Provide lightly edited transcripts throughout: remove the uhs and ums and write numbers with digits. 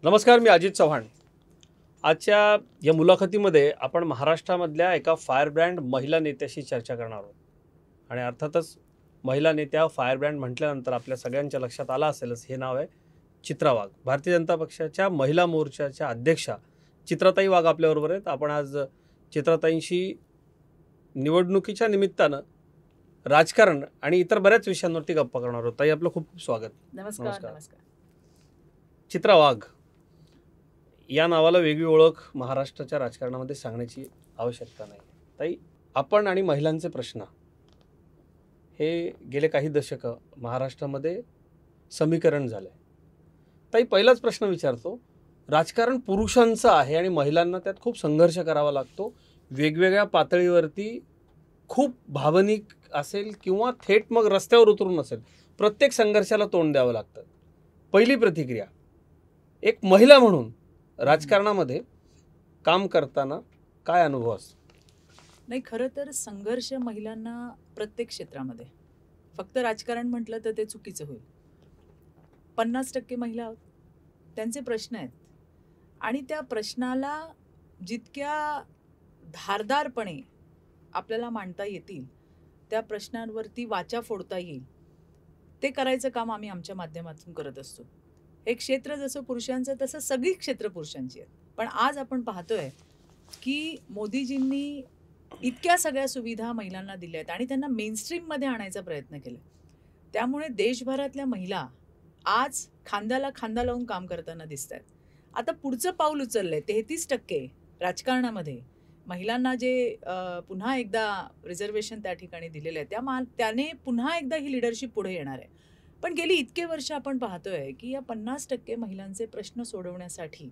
नमस्कार, मी अजित चव्हाण. आजच्या या मुलाखतीमध्ये आपण महाराष्ट्रामधल्या एका फायर ब्रँड महिला नेत्याशी चर्चा करणार आहोत. आणि अर्थातच महिला नेत्या फायर ब्रँड म्हटल्यानंतर आपल्या सगळ्यांच्या लक्षात आलं असेलच, हे नाव आहे चित्रा वाघ. भारतीय जनता पक्षाच्या महिला मोर्चाच्या अध्यक्षा चित्राताई वाघ आपल्याबरोबर आहेत. आपण आज चित्राताईंशी निवडणुकीच्या निमित्तानं राजकारण आणि इतर बऱ्याच विषयांवरती गप्पा करणार आहोत. ताई, आपलं खूप खूप स्वागत. नमस्कार. चित्रा वाघ या नावाला वेगळी ओळख महाराष्ट्राच्या राजकारणामध्ये सांगण्याची आवश्यकता नाही. ताई, आपण आणि महिलांचे प्रश्न हे गेले काही दशकं महाराष्ट्रामध्ये समीकरण झालं आहे. ताई, पहिलाच प्रश्न विचारतो. राजकारण पुरुषांचं आहे आणि महिलांना त्यात खूप संघर्ष करावा लागतो. वेगवेगळ्या पातळीवरती खूप भावनिक असेल किंवा थेट मग रस्त्यावर उतरून असेल, प्रत्येक संघर्षाला तोंड द्यावं लागतं. पहिली प्रतिक्रिया, एक महिला म्हणून राजकारणामध्ये काम करताना काय अनुभव असतो? नाही, खरं तर संघर्ष महिलांना प्रत्येक क्षेत्रामध्ये, फक्त राजकारण म्हटलं तर ते चुकीचं होईल. 50% महिला आहोत, त्यांचे प्रश्न आहेत आणि त्या प्रश्नाला जितक्या धारदारपणे आपल्याला मांडता येतील, त्या प्रश्नांवरती वाचा फोडता येईल, ते करायचं काम आम्ही आमच्या माध्यमातून करत असतो. हे क्षेत्र जसं पुरुषांचं तसं सगळी क्षेत्र पुरुषांची आहेत. पण आज आपण पाहतोय की मोदीजींनी इतक्या सगळ्या सुविधा महिलांना दिल्या आहेत आणि त्यांना मेनस्ट्रीममध्ये आणायचा प्रयत्न केला. त्यामुळे देशभरातल्या महिला आज खांद्याला खांदा लावून काम करताना दिसत आहेत. आता पुढचं पाऊल उचललंय 33% राजकारणामध्ये महिलांना जे पुन्हा एकदा रिझर्वेशन त्या ठिकाणी दिलेलं आहे, त्याने पुन्हा एकदा ही लिडरशिप पुढे येणार आहे. पण गेली इतके वर्ष आपण पाहतोय की या 50% महिलांचे प्रश्न सोडवण्यासाठी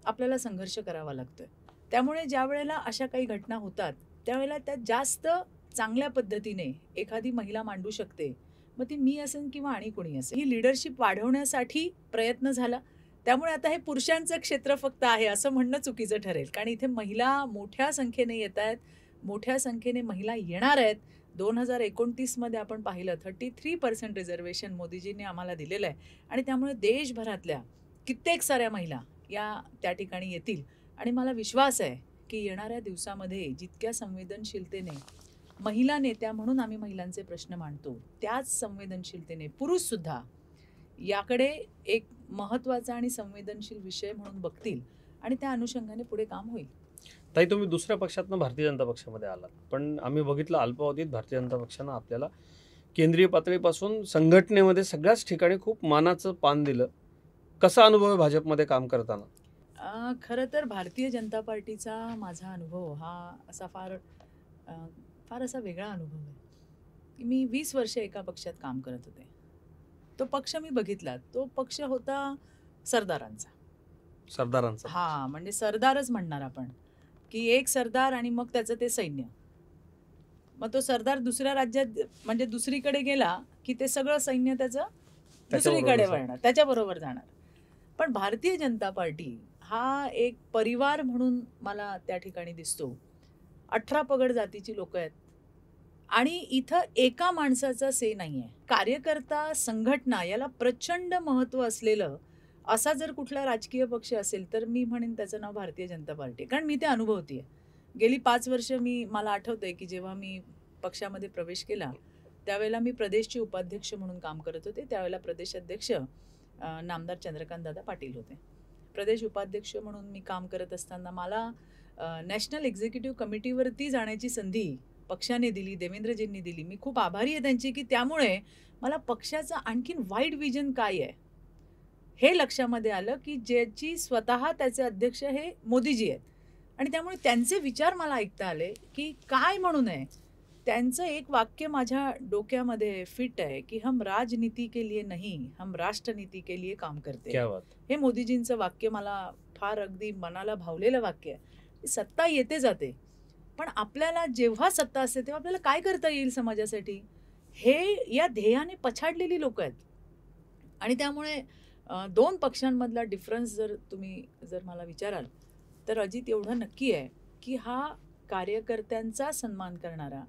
आपल्याला संघर्ष करावा लागतोय. त्यामुळे ज्या वेळेला अशा काही घटना होतात, त्यावेळेला त्यात जास्त चांगल्या पद्धतीने एखादी महिला मांडू शकते, मग ती मी असेल किंवा आणि कोणी असेल. ही लिडरशिप वाढवण्यासाठी प्रयत्न झाला. त्यामुळे आता हे पुरुषांचं क्षेत्र फक्त आहे असं म्हणणं चुकीचं ठरेल, कारण इथे महिला मोठ्या संख्येने येत आहेत, मोठ्या संख्येने महिला येणार आहेत. 2029 आपण पाहिलं 33% रिझर्वेशन मोदीजींनी आम्हाला दिलेलं आहे आणि त्यामुळे देशभरातल्या कित्येक साऱ्या महिला या त्या ठिकाणी येतील. आणि मला विश्वास आहे की येणाऱ्या दिवसामध्ये जितक्या संवेदनशीलतेने महिला नेत्या म्हणून आम्ही महिलांचे प्रश्न मांडतो, त्याच संवेदनशीलतेने पुरुषसुद्धा याकडे एक महत्त्वाचा आणि संवेदनशील विषय म्हणून बघतील आणि त्या अनुषंगाने पुढे काम होईल. ताई, तुम्ही दुसऱ्या पक्षातनं भारतीय जनता पक्षामध्ये आलात, पण आम्ही बघितलं अल्पावधीत भारतीय जनता पक्षानं आपल्याला केंद्रीय पातळीपासून संघटनेमध्ये सगळ्याच ठिकाणी खूप मानाचं पान दिलं. कसा अनुभव आहे भाजपमध्ये काम करताना? खरं तर भारतीय जनता पार्टीचा माझा अनुभव हा असा फार असा वेगळा अनुभव आहे की मी 20 वर्ष एका पक्षात काम करत होते. तो पक्ष मी बघितला, तो पक्ष होता सरदारांचा. सरदारांचा? म्हणजे सरदारच म्हणणार आपण, की एक सरदार आणि मग त्याचं ते सैन्य. मग तो सरदार दुसऱ्या राज्यात म्हणजे दुसरीकडे गेला की ते सगळं सैन्य त्याचं दुसरीकडे वळणार, त्याच्याबरोबर जाणार. पण भारतीय जनता पार्टी हा एक परिवार म्हणून मला त्या ठिकाणी दिसतो. 18 पगड जातीची लोक आहेत आणि इथं एका माणसाचा से नाही आहे. कार्यकर्ता, संघटना याला प्रचंड महत्त्व असलेलं असा जर कुठला राजकीय पक्ष असेल तर मी म्हणेन त्याचं नाव भारतीय जनता पार्टी. कारण मी ते अनुभवते. गेली 5 वर्ष मला आठवतंय की जेव्हा मी पक्षामध्ये प्रवेश केला त्यावेळेला मी प्रदेशचे उपाध्यक्ष म्हणून काम करत होते. त्यावेळेला प्रदेश अध्यक्ष नामदार चंद्रकांत दादा पाटील होते. प्रदेश उपाध्यक्ष म्हणून मी काम करत असताना मला नॅशनल एक्झिक्युटिव्ह कमिटीवरती जाण्याची संधी पक्षाने दिली, देवेंद्रजींनी दिली. मी खूप आभारी आहे त्यांची की त्यामुळे मला पक्षाचं आणखीन वाईड विजन काय आहे हे लक्षामध्ये आलं की ज्याची स्वतः त्याचे अध्यक्ष हे मोदीजी आहेत आणि त्यामुळे त्यांचे विचार मला ऐकता आले की काय म्हणू नये. त्यांचं एक वाक्य माझ्या डोक्यामध्ये फिट आहे की हम राजनीति के लिए नहीं, हम राष्ट्रनीति के लिए काम करते. हे मोदीजींचं वाक्य मला फार अगदी मनाला भावलेलं वाक्य आहे. सत्ता येते जाते, पण आपल्याला जेव्हा सत्ता असते तेव्हा आपल्याला काय करता येईल समाजासाठी, हे या ध्येयाने पछाडलेली लोक आहेत. आणि त्यामुळे 2 पक्षांमधला डिफरन्स तुम्ही मला विचाराल तर अजित एवढं नक्की आहे की हा कार्यकर्त्यांचा सन्मान करणारा,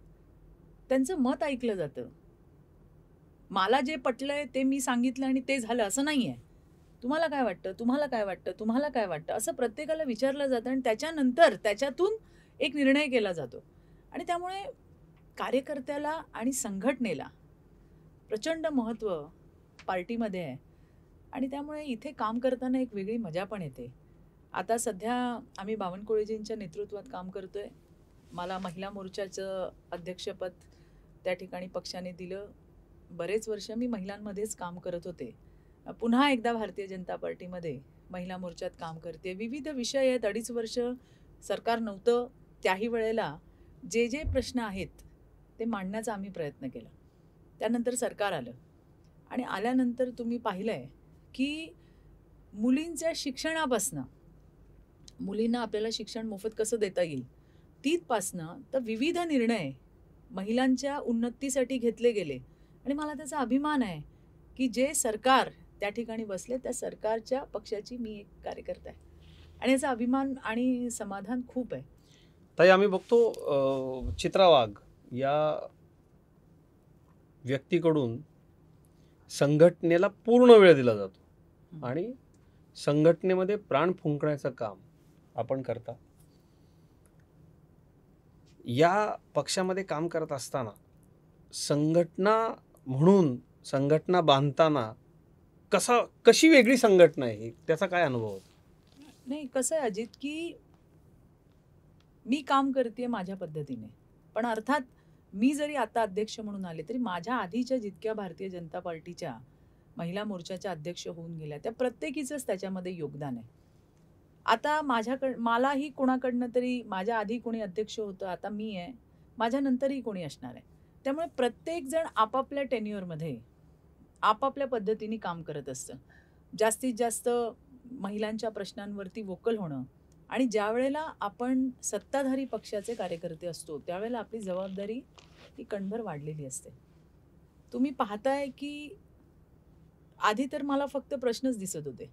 त्यांचं मत ऐकलं जातं. मला जे पटलंय ते मी सांगितलं आणि ते झालं असं नाही आहे. तुम्हाला काय वाटतं, तुम्हाला काय वाटतं, तुम्हाला काय वाटतं, असं प्रत्येकाला विचारलं जातं आणि त्याच्यानंतर त्याच्यातून एक निर्णय केला जातो. आणि त्यामुळे कार्यकर्त्याला आणि संघटनेला प्रचंड महत्त्व पार्टीमध्ये आहे. आणि त्यामुळे इथे काम करताना एक वेगळी मजा पण येते. आता सध्या आम्ही बावनकुळेजींच्या नेतृत्वात काम करतोय. मला महिला मोर्चाचं अध्यक्षपद त्या ठिकाणी पक्षाने दिलं. बरेच वर्ष मी महिलांमध्येच काम करत होते. पुन्हा एकदा भारतीय जनता पार्टीमध्ये महिला मोर्चात काम करते. विविध विषय आहेत. 2.5 वर्ष सरकार नव्हतं. त्याही वेळेला जे जे प्रश्न आहेत ते मांडण्याचा आम्ही प्रयत्न केला. त्यानंतर सरकार आलं आणि आल्यानंतर तुम्ही पाहिलंय की मुलींच्या शिक्षणापासनं, मुलींना आपल्याला शिक्षण मोफत कसं देता येईल तिथपासनं तर विविध निर्णय महिलांच्या उन्नतीसाठी घेतले गेले. आणि मला त्याचा अभिमान आहे की जे सरकार त्या ठिकाणी बसले त्या सरकारच्या पक्षाची मी एक कार्यकर्ता आहे. आणि याचा अभिमान आणि समाधान खूप आहे. ताई, आम्ही बघतो चित्रा वाघ या व्यक्तीकडून संघटनेला पूर्ण वेळ दिला जातो आणि संघटनेमध्ये प्राण फुंकण्याचं काम आपण करता. या पक्षामध्ये काम करत असताना संघटना म्हणून संघटना बांधताना कशी वेगळी संघटना आहे ही, त्याचा काय अनुभव होता? नाही, कसं आहे अजित की मी काम करते माझ्या पद्धतीने. पण अर्थात मी जरी आता अध्यक्ष म्हणून आले तरी माझ्या आधीच्या जितक्या भारतीय जनता पार्टीच्या महिला मोर्चाच्या अध्यक्ष होऊन गेल्या त्या प्रत्येकीचंच त्याच्यामध्ये योगदान आहे. आता मलाही कोणाकडनं तरी माझ्या आधी कोणी अध्यक्ष होतं, आता मी आहे, माझ्या नंतरही कोणी असणार आहे. त्यामुळे प्रत्येकजण आपापल्या टेन्युअरमध्ये आपापल्या पद्धतीने काम करत असतं. जास्तीत जास्त महिलांच्या प्रश्नांवरती वोकल होणं. आणि ज्या वेळेला आपण सत्ताधारी पक्षाचे कार्यकर्ते असतो त्यावेळेला आपली जबाबदारी ही कणभर वाढलेली असते. तुम्ही पाहताय की आधी तर मला फक्त प्रश्नच दिसत होते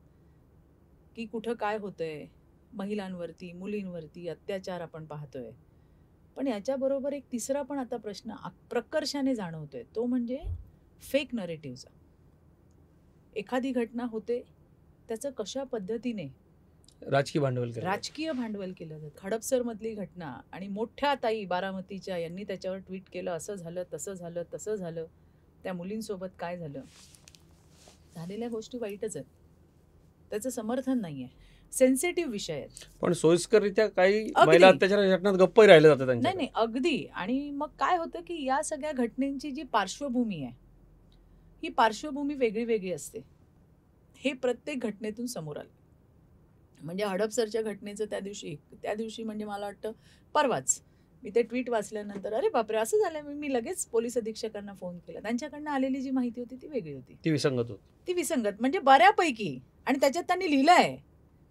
की कुठं काय होतंय, महिलांवरती मुलींवरती अत्याचार आपण पाहतोय. पण याच्याबरोबर एक तिसरा पण आता प्रश्न प्रकर्षाने जाणवतोय, तो म्हणजे फेक नरेटिव्हचा. एखादी घटना होते त्याचं कशा पद्धतीने राजकीय भांडवल केलं जातं. हडपसरमधली घटना आणि मोठ्या ताई बारामतीच्या यांनी त्याच्यावर ट्विट केलं, असं झालं तसं झालं तसं झालं, त्या मुलींसोबत काय झालं. झालेल्या गोष्टी वाईटच आहेत, त्याचं समर्थन नाही आहे. सेन्सिटिव्ह विषय आहेत. पण सोयीस्कररित्या काही महिला अत्याचाराच्या घटनात गप्पही राहिलं जातं त्यांच्या. नाही, अगदी. आणि मग काय होतं की या सगळ्या घटनेची जी पार्श्वभूमी आहे ही पार्श्वभूमी वेगळी वेगळी असते. हे प्रत्येक घटनेतून समोर आलं. म्हणजे हडपसरच्या घटनेचं त्या दिवशी म्हणजे मला वाटतं परवाच मी ते ट्विट वाचल्यानंतर अरे बापरे असं झालं, मी लगेच पोलीस अधीक्षकांना फोन केला. त्यांच्याकडनं आलेली जी माहिती होती ती वेगळी होती, ती विसंगत म्हणजे बऱ्यापैकी. आणि त्याच्यात त्यांनी लिहिलंय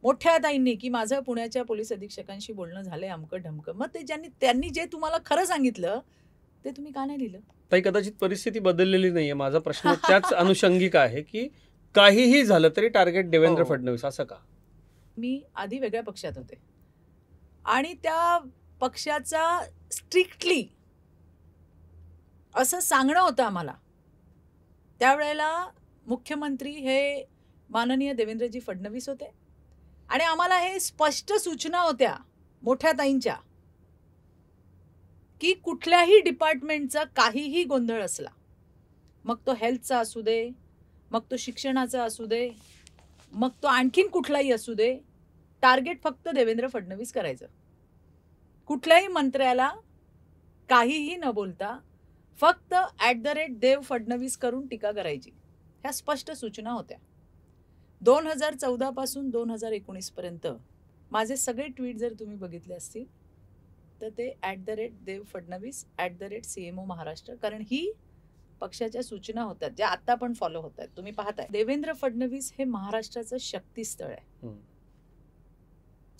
मोठ्या ताईंनी की माझं पुण्याच्या पोलीस अधीक्षकांशी बोलणं झालंय अमकं ढमकं. मग ते त्यांनी जे तुम्हाला खरं सांगितलं ते तुम्ही का नाही लिहिलं? ताई, कदाचित परिस्थिती बदललेली नाहीये. माझा प्रश्न त्याच अनुषंगिक आहे की काहीही झालं तरी टार्गेट देवेंद्र फडणवीस, असं का? मी आधी वेगळ्या पक्षात होते आणि त्या पक्षाचा स्ट्रिक्टली असं सांगणं होतं आम्हाला. त्यावेळेला मुख्यमंत्री हे माननीय देवेंद्रजी फडणवीस होते आणि आम्हाला हे स्पष्ट सूचना होत्या मोठ्या ताईंच्या की कुठल्याही डिपार्टमेंटचा काहीही गोंधळ असला, मग तो हेल्थचा असू दे, मग तो शिक्षणाचा असू दे, मग तो आणखीन कुठलाही असू दे, टार्गेट फक्त देवेंद्र फडणवीस करायचं. कुठल्याही मंत्र्याला काहीही न बोलता फक्त @देव फडणवीस करून टीका करायची. ह्या स्पष्ट सूचना होत्या. 2014 पासून 2019 पर्यंत माझे सगळे ट्विट जर तुम्ही बघितले असतील तर ते @देव फडणवीस @CMO महाराष्ट्र, कारण ही पक्षाच्या सूचना होत्या ज्या आता पण फॉलो होत आहेत. तुम्ही पाहताय देवेंद्र फडणवीस हे महाराष्ट्राचं शक्तीस्थळ आहे.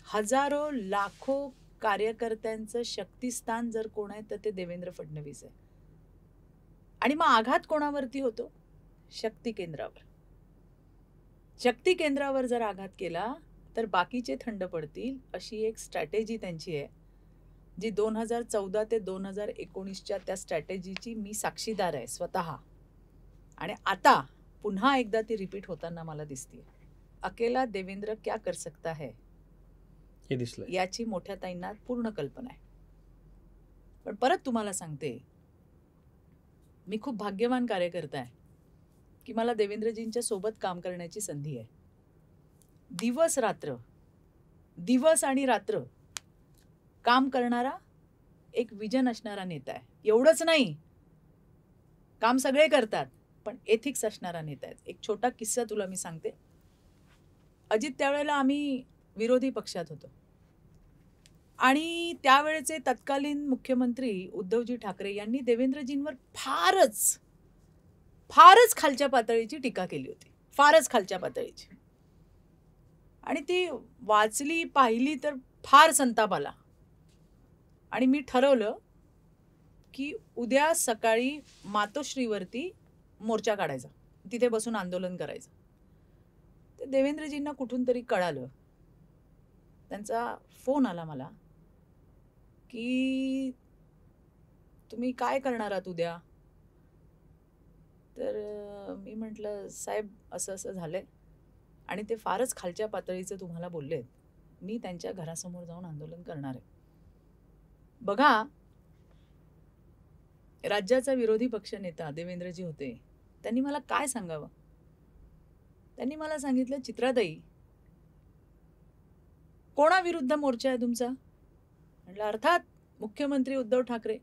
हजारो लाखो कार्यकर्त्यांचं शक्तिस्थान जर कोण आहे तर ते देवेंद्र फडणवीस आहे. आणि मग आघात कोणावरती होतो? शक्ती केंद्रावर. शक्ती केंद्रावर जर आघात केला तर बाकीचे थंड पडतील, अशी एक स्ट्रॅटेजी त्यांची आहे जी 2014 ते 2019च्या त्या स्ट्रॅटेजीची मी साक्षीदार आहे स्वतः. आणि आता पुन्हा एकदा ती रिपीट होताना मला दिसते. अकेला देवेंद्र क्या कर सकता है हे दिसलंय. याची मोठ्या ताईंना पूर्ण कल्पना आहे. पण परत तुम्हाला सांगते, मी खूप भाग्यवान कार्यकर्ता आहे की मला देवेंद्रजींच्या सोबत काम करण्याची संधी आहे. दिवस आणि रात्र काम करणारा एक विजन असणारा नेता आहे. एवढंच नाही, काम सगळे करतात, पण एथिक्स असणारा नेता आहे. एक छोटा किस्सा तुला मी सांगते. अजित त्यावेळेला आम्ही विरोधी पक्षात होतो आणि त्यावेळेचे तत्कालीन मुख्यमंत्री उद्धवजी ठाकरे यांनी देवेंद्रजींवर फारच खालच्या पातळीची टीका केली होती. फारच खालच्या पातळीची. आणि ती वाचली, पाहिली तर फार संताप आला. आणि मी ठरवलं की उद्या सकाळी मातोश्रीवरती मोर्चा काढायचा, तिथे बसून आंदोलन करायचं. तर देवेंद्रजींना कुठून तरी कळालं, त्यांचा फोन आला मला की तुम्ही काय करणार आहात उद्या. तर मी म्हटलं साहेब असं असं झालंय आणि ते फारच खालच्या पातळीचं तुम्हाला बोललेत, मी त्यांच्या घरासमोर जाऊन आंदोलन करणार आहे. बघा, राज्याचा विरोधी पक्ष नेता देवेंद्रजी होते, त्यांनी मला काय सांगावं. त्यांनी मला सांगितलं, चित्राताई कोणाविरुद्ध मोर्चा आहे तुमचा. म्हटलं अर्थात मुख्यमंत्री उद्धव ठाकरे.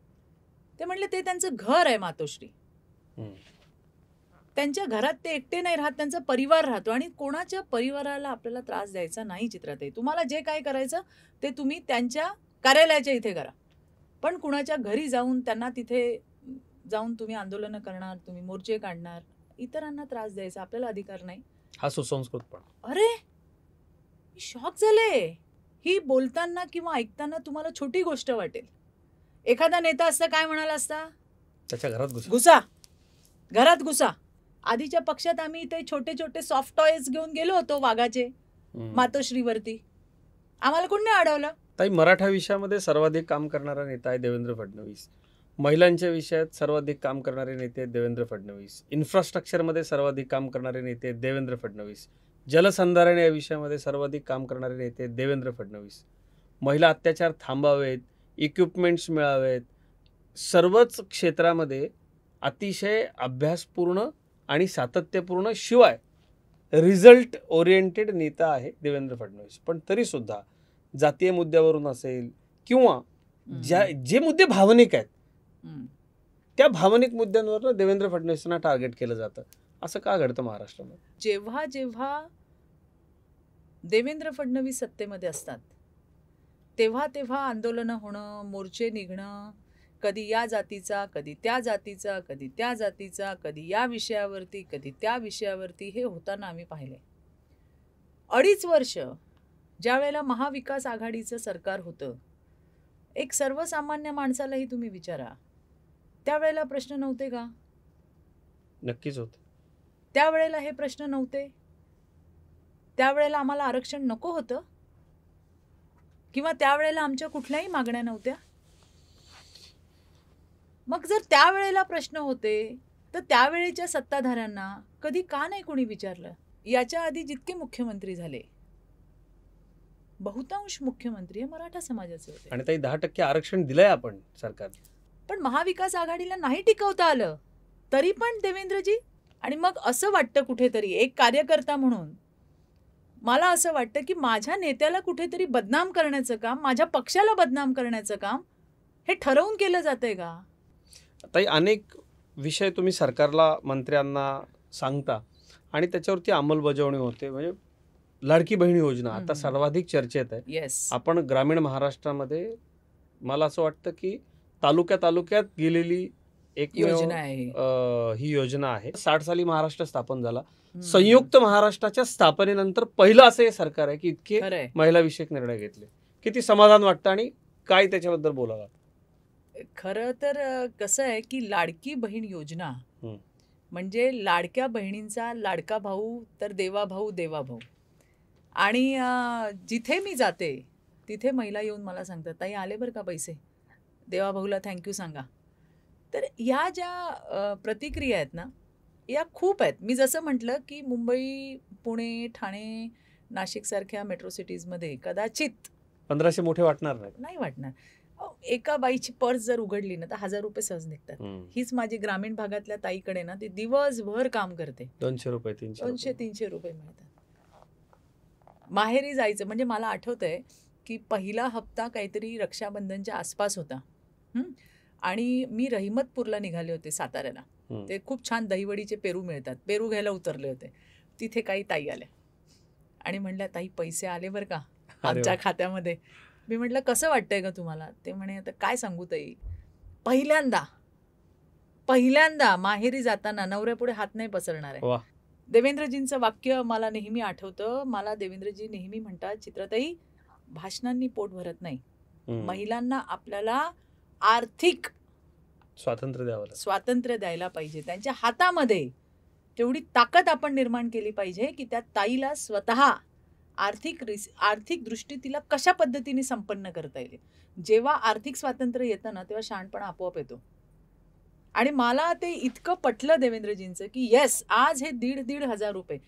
ते म्हणले ते त्यांचं घर आहे मातोश्री, त्यांच्या घरात ते एकटे नाही राहत, त्यांचा परिवार राहतो आणि कोणाच्या परिवाराला आपल्याला त्रास द्यायचा नाही. चित्राताई तुम्हाला जे काय करायचं ते तुम्ही त्यांच्या कार्यालयाच्या इथे करा, पण कुणाच्या घरी जाऊन त्यांना तिथे जाऊन तुम्ही आंदोलनं करणार, तुम्ही मोर्चे काढणार, इतरांना त्रास द्यायचा आपल्याला अधिकार नाही. हा सुसंस्कृतपण. अरे मी शॉक झाले. ही बोलताना किंवा ऐकताना तुम्हाला छोटी गोष्ट वाटेल. एखादा नेता असता काय म्हणाला असता, त्याच्या घरात घरात घुसा. आधीच्या पक्षात आम्ही इथे छोटे छोटे सॉफ्ट टॉयज घेऊन गेलो होतो वाघाचे मातोश्रीवरती, आम्हाला कोण नाही अडवलं. ताई, मराठा विषयामध्ये सर्वाधिक काम करणारा नेता आहे देवेंद्र फडणवीस. महिलांच्या विषयात सर्वाधिक काम करणारे नेते आहेत देवेंद्र फडणवीस. इन्फ्रास्ट्रक्चरमध्ये सर्वाधिक काम करणारे नेते आहेत देवेंद्र फडणवीस. जलसंधारण या विषयामध्ये सर्वाधिक काम करणारे नेते आहेत देवेंद्र फडणवीस. महिला अत्याचार थांबावेत, इक्विपमेंट्स मिळावेत, सर्वच क्षेत्रामध्ये अतिशय अभ्यासपूर्ण आणि सातत्यपूर्ण शिवाय रिझल्ट ओरिएंटेड नेता आहे देवेंद्र फडणवीस. पण तरीसुद्धा जातीय मुद्द्यावरून असेल किंवा जे मुद्दे भावनिक आहेत त्या भावनिक मुद्द्यांवर देवेंद्र फडणवीसांना टार्गेट केलं जातं. असं का घडतं महाराष्ट्रामध्ये? जेव्हा जेव्हा देवेंद्र फडणवीस सत्तेमध्ये असतात तेव्हा तेव्हा आंदोलनं होणं, मोर्चे निघणं, कधी या जातीचा, कधी त्या जातीचा, कधी त्या जातीचा, कधी या विषयावरती, कधी त्या विषयावरती, हे होताना आम्ही पाहिले. 2.5 वर्ष ज्या वेळेला महाविकास आघाडीचं सरकार होतं, एक सर्वसामान्य माणसालाही तुम्ही विचारा, त्यावेळेला प्रश्न नव्हते का? नक्कीच होते. त्यावेळेला हे प्रश्न नव्हते. त्यावेळेला आम्हाला आरक्षण नको होतं किंवा त्यावेळेला आमच्या कुठल्याही मागण्या नव्हत्या. मग जर त्यावेळेला प्रश्न होते तर त्यावेळेच्या सत्ताधाऱ्यांना कधी का नाही कोणी विचारलं? याच्या आधी जितके मुख्यमंत्री झाले, बहुतांश मुख्यमंत्री हे मराठा समाजाचे होते. आणि ताई 10% आरक्षण दिलंय आपण सरकार, पण महाविकास आघाडीला नाही टिकवता आलं तरी पण देवेंद्रजी. आणि मग असं वाटतं कुठेतरी, एक कार्यकर्ता म्हणून मला असं वाटतं की माझ्या नेत्याला कुठेतरी बदनाम करण्याचं काम, माझ्या पक्षाला बदनाम करण्याचं काम हे ठरवून केलं जातंय का? ताई, अनेक विषय तुम्ही सरकारला, मंत्र्यांना सांगता आणि त्याच्यावरती अंमलबजावणी होते. म्हणजे लाडकी बहीण योजना आता सर्वाधिक चर्चेत आहे. येस. आपण ग्रामीण महाराष्ट्रामध्ये मला असं वाटतं की तालुक्यात गेलेली एक योजना आहे ही योजना आहे. 60 साली महाराष्ट्र स्थापन झाला. संयुक्त महाराष्ट्राच्या स्थापनेनंतर पहिलं असं हे सरकार आहे की इतके महिला विषयक निर्णय घेतले. किती समाधान वाटतं आणि काय त्याच्याबद्दल बोलावं? खरं तर कसं आहे की लाडकी बहीण योजना म्हणजे लाडक्या बहिणींचा लाडका भाऊ तर देवा भाऊ. आणि जिथे मी जाते तिथे महिला येऊन मला सांगतात, ताई आले बरं का पैसे, देवा भाऊला थँक्यू सांगा. तर ह्या ज्या प्रतिक्रिया आहेत ना, या खूप आहेत. मी जसं म्हटलं की मुंबई, पुणे, ठाणे, नाशिक सारख्या मेट्रो सिटीजमध्ये कदाचित 1500 मोठे वाटणार नाही. नाही वाटणार. एका बाईची पर्स जर उघडली ना तर ₹1000 सहज निघतात. हीच माझी ग्रामीण भागातल्या ताईकडे ना ती दिवसभर काम करते. 200 रुपये 300 200-300 रुपये मिळतात. माहेरी जायचं म्हणजे मला आठवतंय की पहिला हप्ता काहीतरी रक्षाबंधनच्या आसपास होता. आणि मी रहिमतपूरला निघाले होते साताऱ्याला. ते खूप छान दहीवडीचे पेरू मिळतात. पेरू घ्यायला उतरले होते. तिथे काही ताई आल्या आणि म्हणल्या, ताई पैसे आले बरं का आमच्या खात्यामध्ये. मी म्हटलं कसं वाटतंय का तुम्हाला? ते म्हणे आता काय सांगू ताई, पहिल्यांदा माहेरी जाताना नवऱ्यापुढे हात नाही पसरणार आहे. देवेंद्रजींचं वाक्य मला नेहमी आठवतं. मला देवेंद्रजी नेहमी म्हणतात, चित्राताई भाषणांनी पोट भरत नाही. महिलांना आपल्याला आर्थिक स्वातंत्र्य द्यायला पाहिजे. त्यांच्या हातामध्ये तेवढी ताकद आपण निर्माण केली पाहिजे की त्या ताईला स्वतः आर्थिक दृष्टी तिला कशा पद्धतीने संपन्न करता येईल. जेव्हा आर्थिक स्वातंत्र्य येतं ना तेव्हा शहाणपणा आपोआप येतो. आणि मला ते इतकं पटलं देवेंद्रजींचं की येस, आज हे 1,500 रुपये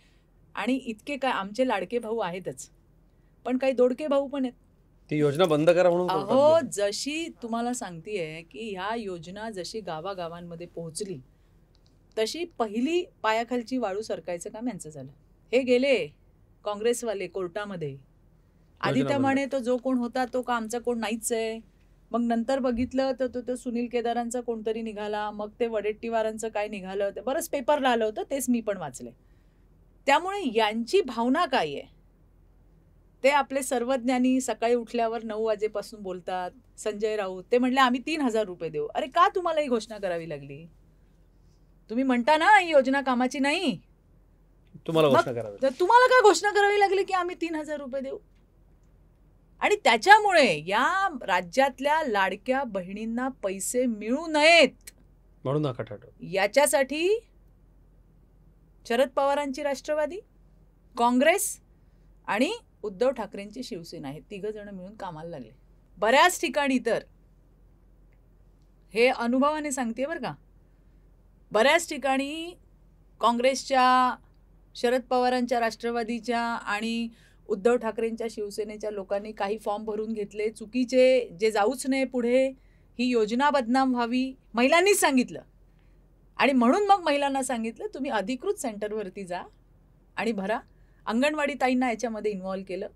आणि इतके काय आमचे लाडके भाऊ आहेतच, पण काही दोडके भाऊ पण आहेत. ती योजना बंद करा म्हणून. अहो, जशी तुम्हाला सांगतेय की ह्या योजना जशी गावागावांमध्ये पोहोचली तशी पहिली पायाखालची वाळू सरकायचं काम यांचं झालं. हे गेले काँग्रेसवाले कोर्टामध्ये. आधी त्या म्हणे तो जो कोण होता तो का आमचा कोण नाहीच आहे. मग नंतर बघितलं तर तो सुनील केदारांचा कोणतरी निघाला. मग ते वडेट्टीवारांचं काय निघालं, ते बरंच पेपरला आलं होतं, तेच मी पण वाचले. त्यामुळे यांची भावना काय आहे ते आपले सर्वज्ञानी सकाळी उठल्यावर 9 वाजेपासून बोलतात. संजय राऊत ते म्हणले आम्ही 3,000 रुपये देऊ. अरे का तुम्हाला ही घोषणा करावी लागली? तुम्ही म्हणता ना ही योजना कामाची नाही, तुम्हाला का घोषणा करावी लागली की आम्ही 3,000 रुपये देऊ? आणि त्याच्यामुळे या राज्यातल्या लाडक्या बहिणींना पैसे मिळू नयेत म्हणून याच्यासाठी शरद पवारांची राष्ट्रवादी, काँग्रेस आणि उद्धव ठाकरेंची शिवसेना हे 3 जण मिळून कामाला लागले. बऱ्याच ठिकाणी तर हे अनुभवाने सांगते बरं का, बऱ्याच ठिकाणी काँग्रेसच्या, शरद पवारांच्या राष्ट्रवादीच्या आणि उद्धव ठाकरेंच्या शिवसेनेच्या लोकांनी काही फॉर्म भरून घेतले चुकीचे, जे जाऊच नये पुढे, ही योजना बदनाम व्हावी, महिलांनीच सांगितलं. आणि म्हणून मग महिलांना सांगितलं तुम्ही अधिकृत सेंटरवरती जा आणि भरा. अंगणवाडी ताईंना याच्यामध्ये इन्व्हॉल्व केलं.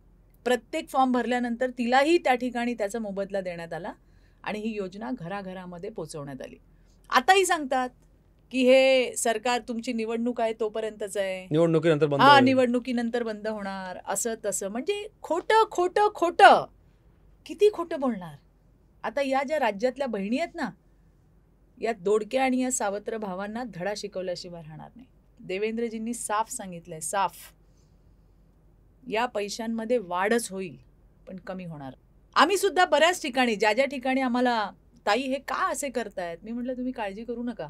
प्रत्येक फॉर्म भरल्यानंतर तिलाही त्या ठिकाणी त्याचा मोबदला देण्यात आला आणि ही योजना घराघरामध्ये पोहोचवण्यात आली. आताही सांगतात की हे सरकार तुमची निवडणूक आहे तोपर्यंतच आहे, निवडणुकीनंतर बंद होणार, असं तसं. म्हणजे खोटं किती खोटं बोलणार. आता या ज्या राज्यातल्या बहिणी आहेत ना, या दोडक्या आणि या सावत्र भावांना धडा शिकवल्याशिवाय राहणार नाही. देवेंद्रजींनी साफ सांगितलंय, साफ, या पैशांमध्ये वाढच होईल पण कमी होणार. आम्ही सुद्धा बऱ्याच ठिकाणी ज्या ठिकाणी आम्हाला ताई हे का असे करतायत, मी म्हटलं तुम्ही काळजी करू नका,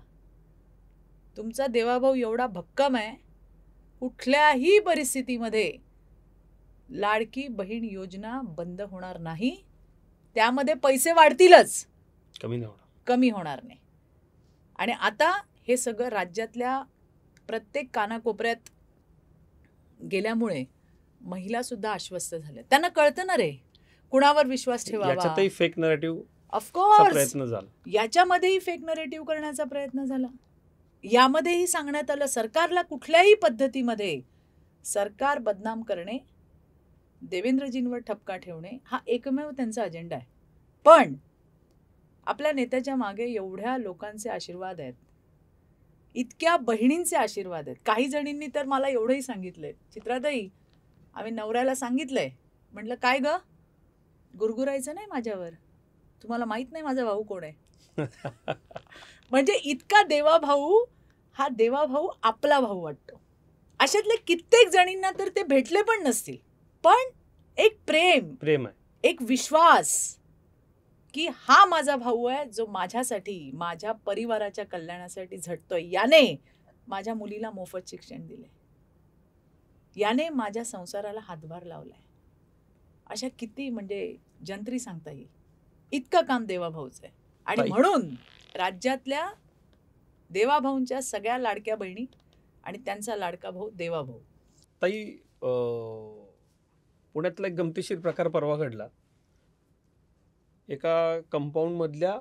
तुमचा देवाभाऊ एवढा भक्कम आहे, कुठल्याही परिस्थितीमध्ये लाडकी बहीण योजना बंद होणार नाही. त्यामध्ये पैसे वाढतीलच, कमी होणार नाही. आणि आता हे सगळं राज्यातल्या प्रत्येक कानाकोपऱ्यात गेल्यामुळे महिला सुद्धा आश्वस्त झाल्या. त्यांना कळतं ना रे कुणावर विश्वास ठेवावा. याच्यातही फेक नरेटिव्ह ऑफकोर्स प्रयत्न झाला, याच्यामध्येही फेक नरेटिव्ह करण्याचा प्रयत्न झाला. यामध्येही सांगण्यात आलं सरकारला कुठल्याही पद्धतीमध्ये सरकार बदनाम करणे, देवेंद्रजींवर ठपका ठेवणे हा एकमेव त्यांचा अजेंडा आहे. पण आपल्या नेत्याच्या मागे एवढ्या लोकांचे आशीर्वाद आहेत, इतक्या बहिणींचे आशीर्वाद आहेत. काही जणींनी तर मला एवढंही सांगितलंय, चित्राताई आम्ही नवऱ्याला सांगितलंय, म्हटलं काय ग, गुरगुरायचं नाही माझ्यावर, तुम्हाला माहित नाही माझा भाऊ कोण आहे. म्हणजे इतका देवाभाऊ, हा देवाभाऊ आपला भाऊ वाटतो. अशातले कित्येक जणींना तर ते भेटले पण नसतील, पण एक प्रेम आहे, एक विश्वास की हा माझा भाऊ आहे जो माझ्यासाठी, माझ्या परिवाराच्या कल्याणासाठी झटतोय. याने माझ्या मुलीला मोफत शिक्षण दिले, याने माझ्या संसाराला हातभार लावलाय. अशा किती म्हणजे जंत्री सांगता येईल, इतकं काम देवाभाऊच आहे. आणि म्हणून राज्यातल्या देवाभाऊंच्या सगळ्या लाडक्या बहिणी आणि त्यांचा लाडका भाऊ देवाभाऊ. ताई, पुण्यातला एक गमतीशीर प्रकार परवा घडला. एका कंपाऊंड मधल्या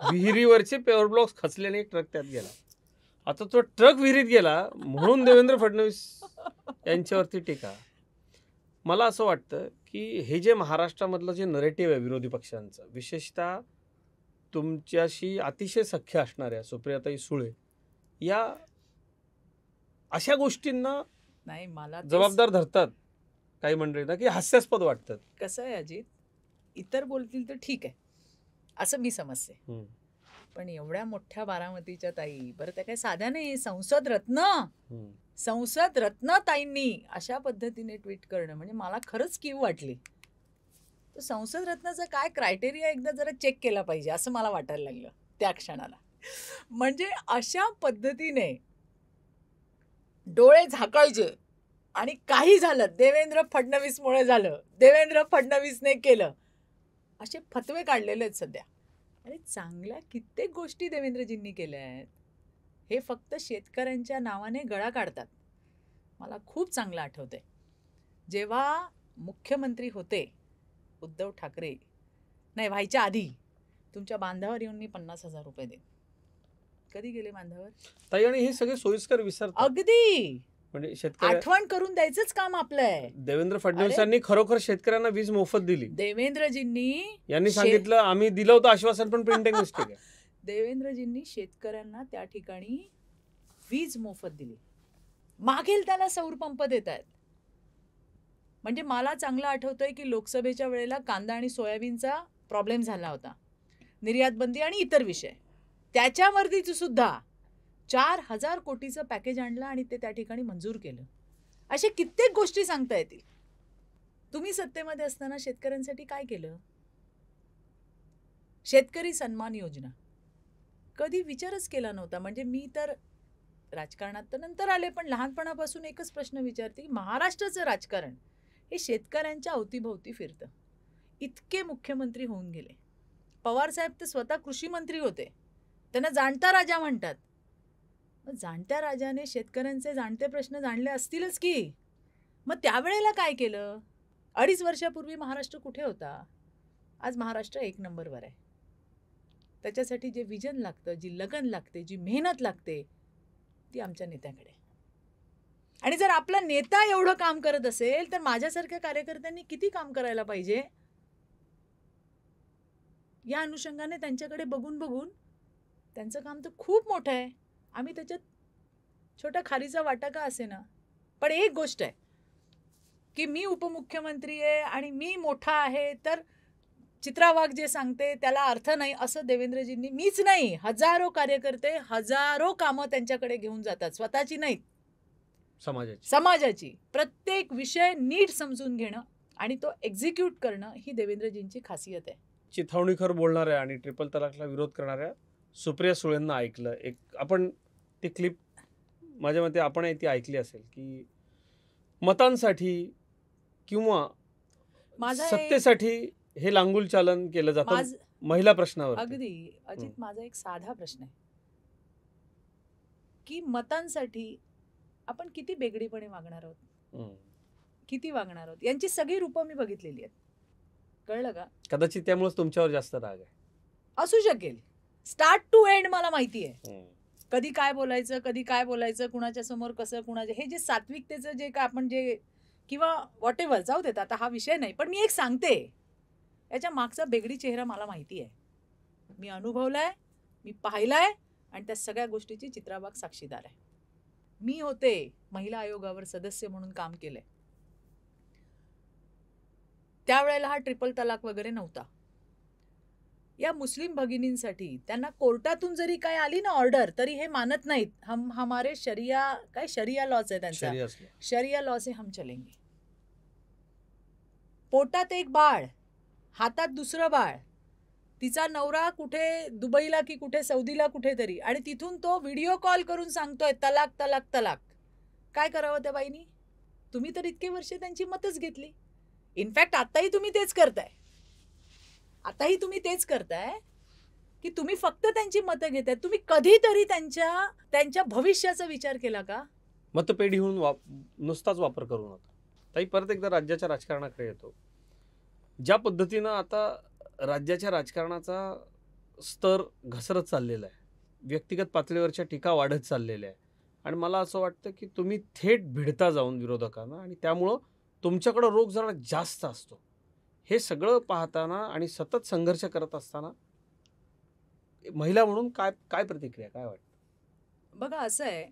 विहिरीवरचे पेवर ब्लॉक्स खचल्याने एक ट्रक त्यात गेला. आता तो ट्रक विहिरीत गेला म्हणून देवेंद्र फडणवीस यांच्यावरती टीका. मला असं वाटतं की हे जे महाराष्ट्रामधलं जे नरेटिव्ह आहे विरोधी पक्षांचं, विशेषतः तुमच्याशी अतिशय सख्य असणाऱ्या सुप्रियाताई सुळे, या अशा गोष्टींना नाही, मला जबाबदार धरतात काही मंडळींना, की हास्यास्पद वाटतात. कसं आहे अजित, इतर बोलतील तर ठीक आहे असं मी समजते, हम्म. पण एवढ्या मोठ्या बारामतीच्या ताई, बरं त्या काही साध्या नाही, संसद रत्न हम्म. संसद रत्न ताईंनी अशा पद्धतीने ट्विट करणं म्हणजे मला खरंच कीव वाटली. तर संसद रत्नाचा काय क्रायटेरिया एकदा जरा चेक केला पाहिजे असं मला वाटायला लागलं त्या क्षणाला. म्हणजे अशा पद्धतीने डोळे झाकायचे आणि काही झालं देवेंद्र फडणवीसमुळे झालं, देवेंद्र फडणवीसने केलं, असे फतवे काढलेले आहेत सध्या. अरे चांगल्या कित्येक गोष्टी देवेंद्रजींनी केल्या आहेत, हे फक्त शेतकऱ्यांच्या नावाने गळा काढतात. मला खूप चांगलं आठवतंय जेव्हा मुख्यमंत्री होते उद्धव ठाकरे, नाही व्हायच्या आधी, तुमच्या बांधावर येऊन मी 50,000 रुपये देईन. कधी गेले बांधावर ताई, आणि हे सगळे सोयीस्कर विसरतात. अगदी म्हणजे शेतकरी, आठवण करून द्यायचंच काम आपलं आहे. देवेंद्र फडणवीसांनी खरोखर शेतकऱ्यांना वीज मोफत दिली. देवेंद्रजींनी यांनी सांगितलं आम्ही दिलं होतं आश्वासन, पण प्रिंटिंग मिस्टेक आहे. देवेंद्रजींनी शेतकऱ्यांना त्या ठिकाणी वीज मोफत दिली. मागेल त्याला सौर पंप देत आहेत. म्हणजे मला चांगलं आठवतंय की लोकसभेच्या वेळेला कांदा आणि सोयाबीनचा प्रॉब्लेम झाला होता, निर्यात बंदी आणि इतर विषय, त्याच्यावरती सुद्धा 4,000 कोटीचं पॅकेज आणलं आणि ते त्या ठिकाणी मंजूर केलं. असे कित्येक गोष्टी सांगता येतील. तुम्ही सत्तेमध्ये असताना शेतकऱ्यांसाठी काय केलं? शेतकरी सन्मान योजना कधी विचारच केला नव्हता. म्हणजे मी तर राजकारणात तर नंतर आले, पण लहानपणापासून एकच प्रश्न विचारते, महाराष्ट्राचं राजकारण हे शेतकऱ्यांच्या अवतीभोवती फिरतं. इतके मुख्यमंत्री होऊन गेले, पवारसाहेब तर स्वतः कृषी मंत्री होते, त्यांना जाणता राजा म्हणतात. मग जाणत्या राजाने शेतकऱ्यांचे जाणते प्रश्न जाणले असतीलच की. मग त्यावेळेला काय केलं? 2.5 वर्षापूर्वी महाराष्ट्र कुठे होता? आज महाराष्ट्र 1 नंबरवर आहे. त्याच्यासाठी जे विजन लागतं, जी लगन लागते, जी मेहनत लागते, ती आमच्या नेत्याकडे. आणि जर आपला नेता एवढं काम करत असेल तर माझ्यासारख्या कार्यकर्त्यांनी किती काम करायला पाहिजे? या अनुषंगाने त्यांच्याकडे बघून बघून त्यांचं काम तर खूप मोठं आहे. आम्ही त्याच्यात छोटा खारीचा वाटा का असे ना. पण एक गोष्ट आहे की मी उपमुख्यमंत्री आहे आणि मी मोठा आहे, तर चित्रा वाघ जे सांगते त्याला अर्थ नाही असं देवेंद्रजींनी, मीच नाही, हजारो कार्यकर्ते हजारो कामं त्यांच्याकडे घेऊन जातात, स्वतःची नाहीत, समाजाची. प्रत्येक विषय नीट समजून घेणं आणि तो एक्झिक्यूट करणं ही देवेंद्रजींची खासियत आहे. चिथावणीखोर बोलणाऱ्या आणि ट्रिपल तलाकला विरोध करणाऱ्या सुप्रिया सुळेंना ऐकलं. एक आपण ती क्लिप, माझ्या मते आपण ती ऐकली असेल, की मतांसाठी किंवा सत्तेसाठी हे लांगुल चालन केलं जातं महिला प्रश्नावर. अगदी अजित, माझा एक साधा प्रश्न आहे की मतांसाठी आपण किती बेगडीपणे वागणार आहोत, किती वागणार आहोत? यांची सगळी रूपं मी बघितलेली आहेत, कळलं का? कदाचित त्यामुळेच तुमच्यावर जास्त राग आहे. असू शकेल. स्टार्ट टू एंड मला माहिती आहे, कधी काय बोलायचं, कधी काय बोलायचं, कुणाच्या समोर कसं, कुणाच्या, हे जे सात्विकतेचं जे काय आपण जे किंवा व्हॉट एव्हर, जाऊ देत, आता हा विषय नाही. पण मी एक सांगते, याच्या मागचा बेगडी चेहरा मला माहिती आहे, मी अनुभवलाय, मी पाहिलाय आणि त्या सगळ्या गोष्टीची चित्राबाग साक्षीदार आहे. मी होते महिला आयोगावर सदस्य म्हणून काम केलंय, त्यावेळेला हा ट्रिपल तलाक वगैरे नव्हता. या मुस्लिम भगिनींसाठी त्यांना कोर्टातून जरी काय आली ना ऑर्डर, तरी हे मानत नाहीत. हम हमारे शरिया, काय शरिया लॉच आहे त्यांचा, शरिया लॉ से हम चलेंगे. पोटात एक बाळ, हातात दुसरं बाळ, तिचा नवरा कुठे दुबईला की कुठे सौदीला कुठेतरी, आणि तिथून तो व्हिडिओ कॉल करून सांगतोय तलाक तलाक तलाक. काय करावं त्या बाईनी? तुम्ही तर इतके वर्ष त्यांची मतच घेतली. इनफॅक्ट आताही तुम्ही तेच करताय, की तुम्ही फक्त त्यांची मतं घेताय, तुम्ही कधीतरी त्यांच्या भविष्याचा विचार केला का? मतपेढीहून नुसताच वापर करू नका. ताई, परत एकदा राज्याच्या राजकारणाकडे येतो. ज्या पद्धतीनं आता राज्याच्या राजकारणाचा स्तर घसरत चाललेला आहे, व्यक्तिगत पातळीवरच्या टीका वाढत चाललेल्या आहे, आणि मला असं वाटतं की तुम्ही थेट भिडता जाऊन विरोधकांना, आणि त्यामुळं तुमच्याकडं रोग जरा जास्त असतो. हे सगळं पाहताना आणि सतत संघर्ष करत असताना महिला म्हणून काय काय प्रतिक्रिया, काय वाटतं? बघा, असं आहे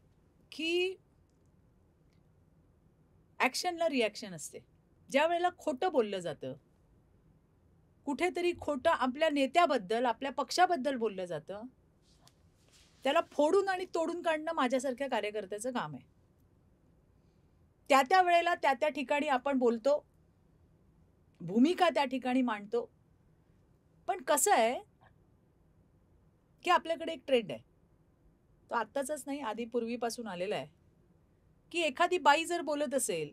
की ॲक्शनला रिॲक्शन असते. ज्या वेळेला खोटं बोललं जातं, कुठेतरी खोटं आपल्या नेत्याबद्दल, आपल्या पक्षाबद्दल बोललं जातं, त्याला फोडून आणि तोडून काढणं माझ्यासारख्या कार्यकर्त्याचं काम आहे. त्या वेळेला त्या ठिकाणी आपण बोलतो, भूमिका त्या ठिकाणी मांडतो. पण कसं आहे की आपल्याकडे एक ट्रेंड आहे, तो आत्ताचाच नाही, आधी पूर्वीपासून आलेला आहे, की एखादी बाई जर बोलत असेल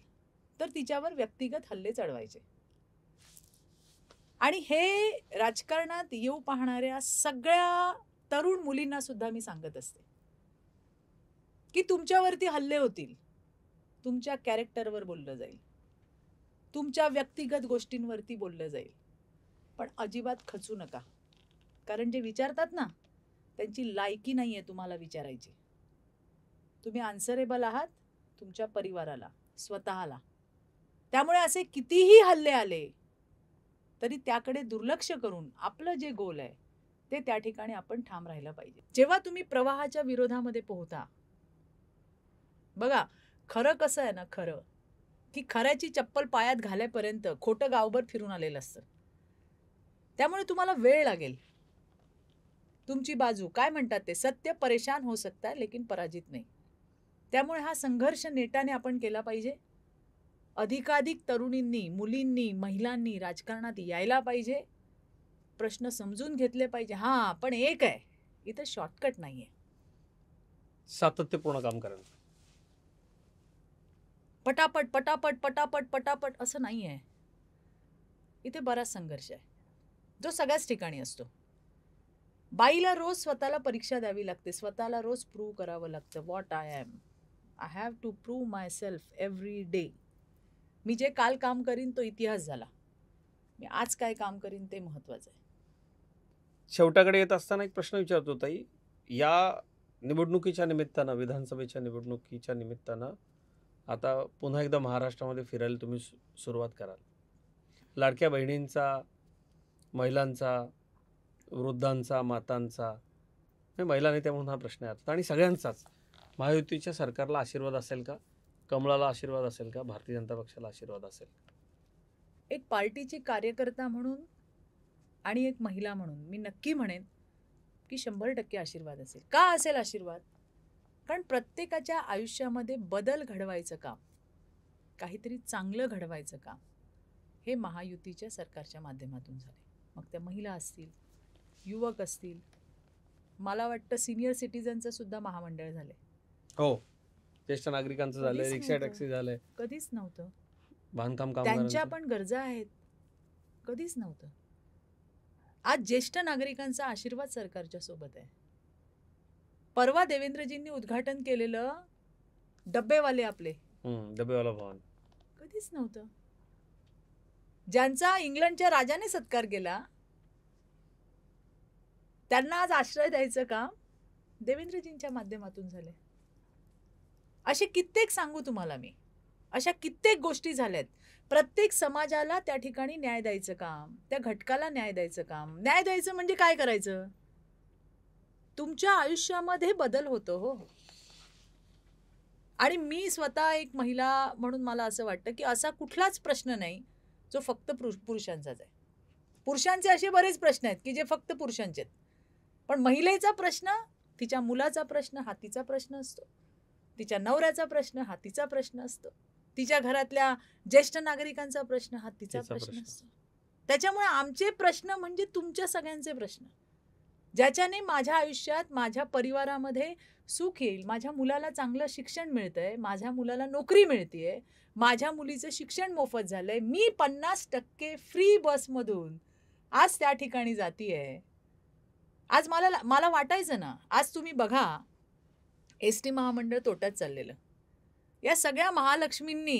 तर तिच्यावर व्यक्तिगत हल्ले चढवायचे. आणि हे राजकारणात येऊ पाहणाऱ्या सगळ्या तरुण मुलींना सुद्धा मी सांगत असते की तुमच्यावरती हल्ले होतील, तुमच्या कॅरेक्टरवर बोललं जाईल, तुमच्या व्यक्तिगत गोष्टींवरती बोललं जाईल, पण अजिबात खचू नका. कारण जे विचारतात ना, त्यांची लायकी नाही आहे तुम्हाला विचारायची. तुम्ही आन्सरेबल आहात तुमच्या परिवाराला, स्वतःला. त्यामुळे असे कितीही हल्ले आले तरी त्याकडे दुर्लक्ष करून आपलं जे गोल आहे ते त्या ठिकाणी आपण ठाम राहिलं पाहिजे. जेव्हा तुम्ही प्रवाहाच्या विरोधामध्ये पोहता, बघा खरं कसं आहे ना, खरं की खऱ्याची चप्पल पायात घालेपर्यंत खोटं गावभर फिरून आलेलं असतं. त्यामुळे तुम्हाला वेळ लागेल. तुमची बाजू काय म्हणतात ते, सत्य परेशान हो सकता है लेकिन पराजित नाही. त्यामुळे हा संघर्ष नेटाने आपण केला पाहिजे. अधिकाधिक तरुणींनी, मुलींनी, महिलांनी राजकारणात यायला पाहिजे. प्रश्न समजून घेतले पाहिजे. हां, पण एक आहे, इथं शॉर्टकट नाही आहे. सातत्यपूर्ण काम करा. पटापट पटापट पटापट पटापट असं नाही आहे. इथे बराच संघर्ष आहे, जो सगळ्याच ठिकाणी असतो. बाईला रोज स्वतःला परीक्षा द्यावी लागते, स्वतःला रोज प्रूव्ह करावं लागतं. What I am, I have to prove myself every day. मी जे काल काम करीन तो इतिहास झाला, मी आज काय काम करीन ते महत्त्वाचं आहे. शेवटाकडे येत असताना एक प्रश्न विचारतो ताई. या निवडणुकीच्या निमित्तानं, विधानसभेच्या निवडणुकीच्या निमित्तानं आता पुन्हा एकदा महाराष्ट्रामध्ये फिरायला तुम्ही सुरुवात कराल. लाडक्या बहिणींचा, महिलांचा, वृद्धांचा, मातांचा, महिला नेत्या म्हणून हा प्रश्न आहे आणि सगळ्यांचाच, महायुतीच्या सरकारला आशीर्वाद असेल का? कमळाला आशीर्वाद असेल का? भारतीय जनता पक्षाला आशीर्वाद असेल का? एक पार्टीची कार्यकर्ता म्हणून आणि एक महिला म्हणून मी नक्की म्हणेन की 100% आशीर्वाद असेल. का असेल आशीर्वाद? कारण प्रत्येकाच्या आयुष्यामध्ये बदल घडवायचं काम, काहीतरी चांगलं घडवायचं काम हे महायुतीच्या सरकारच्या माध्यमातून झाले. मग त्या महिला असतील, युवक असतील, मला वाटतं सिनियर सिटीजनचं सुद्धा महामंडळ झाले. हो, ज्येष्ठ नागरिकांचं झालंय, रिक्षा टॅक्सी झालंय. कधीच नव्हतं. बांधकाम त्यांच्या पण गरजा आहेत, कधीच नव्हतं. आज ज्येष्ठ नागरिकांचा आशीर्वाद सरकारच्या सोबत आहे. परवा देवेंद्रजींनी उद्घाटन केलेलं डब्बेवाले आपले, डब्बेवाला भवन, कधीच नव्हतं. ज्यांचा इंग्लंडच्या राजाने सत्कार केला त्यांना आज आश्रय द्यायचं काम देवेंद्रजींच्या माध्यमातून झाले. असे कित्येक सांगू तुम्हाला मी, अशा कित्येक गोष्टी झाल्यात. प्रत्येक समाजाला त्या ठिकाणी न्याय द्यायचं काम, त्या घटकाला न्याय द्यायचं काम. न्याय द्यायचं म्हणजे काय करायचं? तुमच्या आयुष्यामध्ये बदल होतो. हो, आणि मी स्वतः एक महिला म्हणून मला असं वाटतं की असा कुठलाच प्रश्न नाही जो फक्त पुरुषांचाच आहे. पुरुषांचे असे बरेच प्रश्न आहेत की जे फक्त पुरुषांचे आहेत, पण महिलेचा प्रश्न, तिच्या मुलाचा प्रश्न हा तिचा प्रश्न असतो, तिच्या नवऱ्याचा प्रश्न हा तिचा प्रश्न असतो, तिच्या घरातल्या ज्येष्ठ नागरिकांचा प्रश्न हा तिचा प्रश्न असतो. त्याच्यामुळे आमचे प्रश्न म्हणजे तुमच्या सगळ्यांचे प्रश्न, ज्याच्याने माझ्या आयुष्यात, माझ्या परिवारामध्ये सुख येईल. माझ्या मुलाला चांगलं शिक्षण मिळतंय, माझ्या मुलाला नोकरी मिळतेय, माझ्या मुलीचं शिक्षण मोफत झालंय, मी 50% फ्री बसमधून आज त्या ठिकाणी जातीये. आज मला वाटायचं ना, आज तुम्ही बघा एस टी महामंडळ तोट्यात चाललेलं. या सगळ्या महालक्ष्मींनी,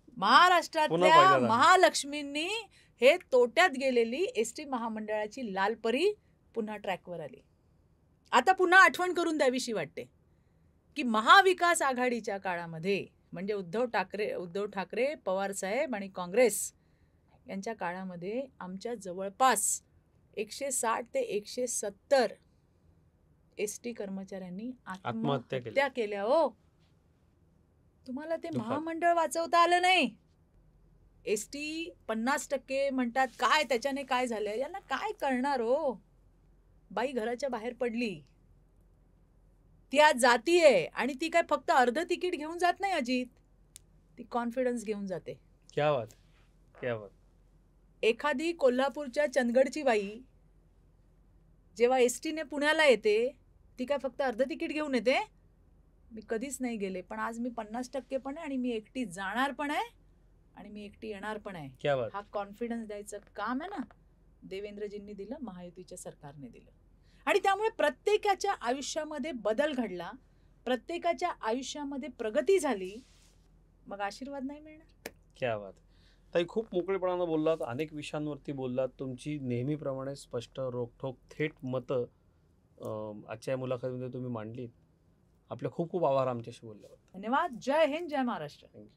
पुन्हा महाराष्ट्रातल्या पहिल्या रांगेत. महालक्ष्मींनी हे तोट्यात गेलेली एस टी महामंडळाची लालपरी पुन्हा ट्रॅकवर आली. आता पुन्हा आठवण करून द्यावीशी वाटते की महाविकास आघाडीच्या काळामध्ये, म्हणजे उद्धव ठाकरे, पवारसाहेब आणि काँग्रेस यांच्या काळामध्ये आमच्या जवळपास 160 ते 170 एस टी कर्मचाऱ्यांनी आत्महत्या केल्या. हो, तुम्हाला ते दुःखात. महामंडळ वाचवता आलं नाही. एस टी 50% म्हणतात, काय त्याच्याने काय झालं, यांना काय कळणार हो. बाई घराच्या बाहेर पडली, ती आज जातीये आणि ती काय फक्त अर्ध तिकीट घेऊन जात नाही अजित, ती कॉन्फिडन्स घेऊन जाते. क्या बात, क्या बात. एखादी कोल्हापूरच्या चंदगडची बाई जेव्हा एस टीने पुण्याला येते, ती काय फक्त अर्ध तिकीट घेऊन येते. मी कधीच नाही गेले, पण आज मी 50% पण आहे आणि मी एकटी जाणार पण आहे आणि मी एकटी येणार पण आहे. क्या बात. हा कॉन्फिडन्स द्यायचं काम आहे ना, देवेंद्रजींनी दिलं, महायुतीच्या सरकारने दिलं. आणि त्यामुळे प्रत्येकाच्या आयुष्यामध्ये बदल घडला, प्रत्येकाच्या आयुष्यामध्ये प्रगती झाली. मग आशीर्वाद नाही मिळणार? क्या बात. ताई, खूप मोकळेपणानं बोललात, अनेक विषयांवरती बोललात. तुमची नेहमीप्रमाणे स्पष्ट, रोखठोक, थेट मतं आजच्या या मुलाखतीमध्ये तुम्ही मांडलीत. आपले खूप खूप आभार आमच्याशी बोलल्याबद्दल. धन्यवाद. जय हिंद, जय महाराष्ट्र. थँक्यू.